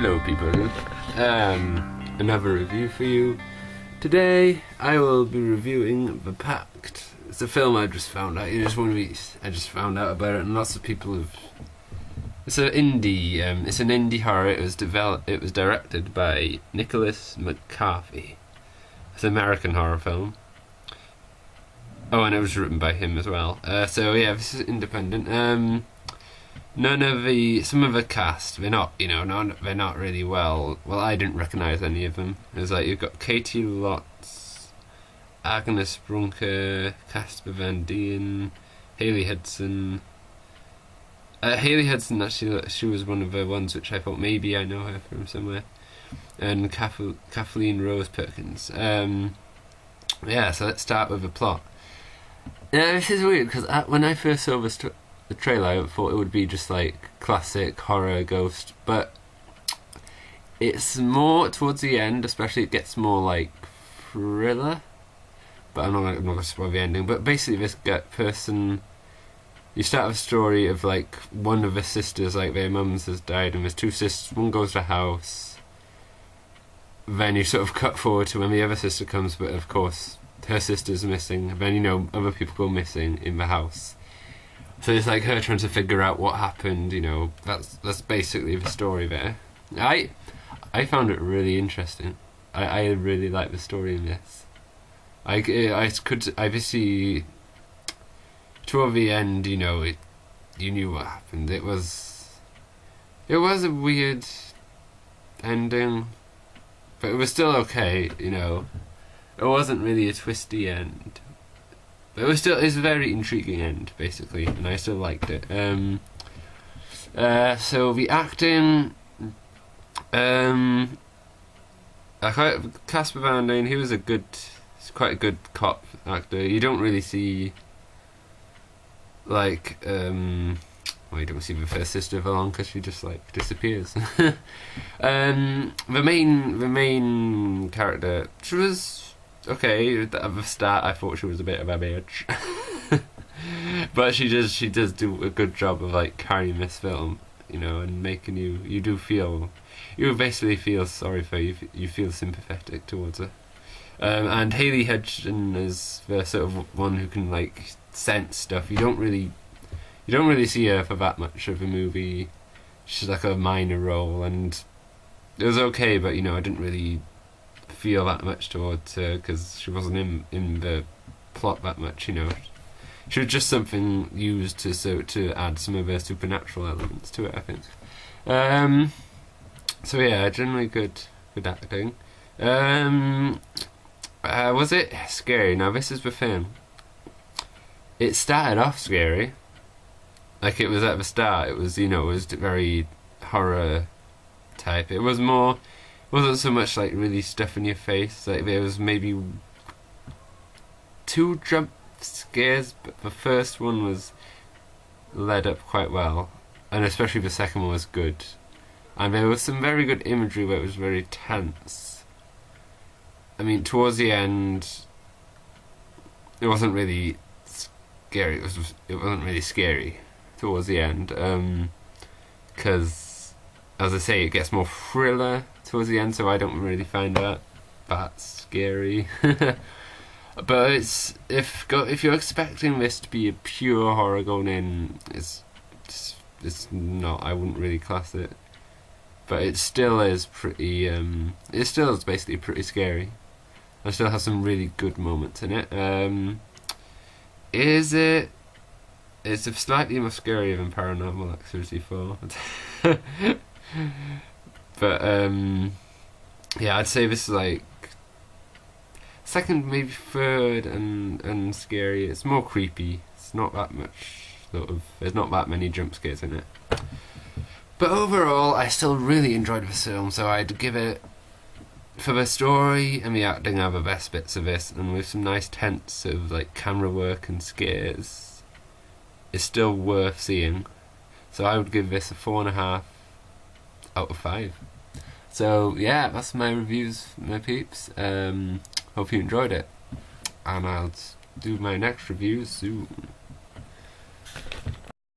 Hello people, another review for you. Today I will be reviewing The Pact. It's a film I just found out. I just found out about it, and lots of people have. It's an indie horror. It was directed by Nicholas McCarthy. It's an American horror film. Oh, and it was written by him as well. So yeah, this is independent. Some of the cast, they're not really well. Well, I didn't recognise any of them. There's like, you've got Katie Lotz, Agnes Brunker, Casper Van Dien, Haley Hudson. Haley Hudson, actually, she was one of the ones which I thought maybe I know her from somewhere. And Kathleen Rose Perkins. Yeah, so let's start with the plot. Yeah, this is weird because when I first saw the trailer, I thought it would be just like classic horror ghost, but it's more towards the end, especially it gets more like thriller. But I'm not going to spoil the ending. But basically, this person, you start with a story of like one of the sisters, like their mums has died, and there's two sisters. One goes to a house. Then you sort of cut forward to when the other sister comes, but of course her sister's missing. Then other people go missing in the house. So it's like her trying to figure out what happened. That's basically the story there. I found it really interesting. I really like the story in this. I could obviously toward the end, you knew what happened. It was a weird ending, but it was still okay. It wasn't really a twisty end. But it's a very intriguing end, basically, and I still liked it. So the acting, I quite Casper Van Dien. He was he's quite a good cop actor. You don't really see, like, well, you don't see the first sister for long because she just like disappears. The main character, she was. Okay, at the start I thought she was a bit of a bitch, but she does do a good job of like carrying this film, and making you basically feel sorry for her. You feel sympathetic towards her, and Haley Hudson is the sort of one who can like sense stuff. You don't really see her for that much of a movie. She's like a minor role, and it was okay, but I didn't really feel that much towards her because she wasn't in the plot that much. She was just something used to add some of her supernatural elements to it, I think. So yeah, generally good acting. Was it scary? Now this is the thing. It started off scary. Like, it was at the start. It was it was very horror type. It wasn't so much like really stuff in your face. Like, there was maybe 2 jump scares, but the first one was led up quite well, and especially the second one was good. And there was some very good imagery where it was very tense. I mean, towards the end, it wasn't really scary. It wasn't really scary towards the end, because, as I say, it gets more thriller towards the end, so I don't really find that scary. But if you're expecting this to be a pure horror going in, it's not. I wouldn't really class it, but it still is pretty. It still is basically pretty scary. It still has some really good moments in it. It's slightly more scary than Paranormal Activity 4. But yeah, I'd say this is like second, maybe third, and scary. It's more creepy. It's not that much there's not that many jump scares in it. But overall, I still really enjoyed this film, so I'd give it, for the story and the acting are the best bits of this, and with some nice tense sort of like camera work and scares, it's still worth seeing. So I would give this a 4.5 out of 5. So yeah, that's my reviews, my peeps. Hope you enjoyed it, and I'll do my next reviews soon.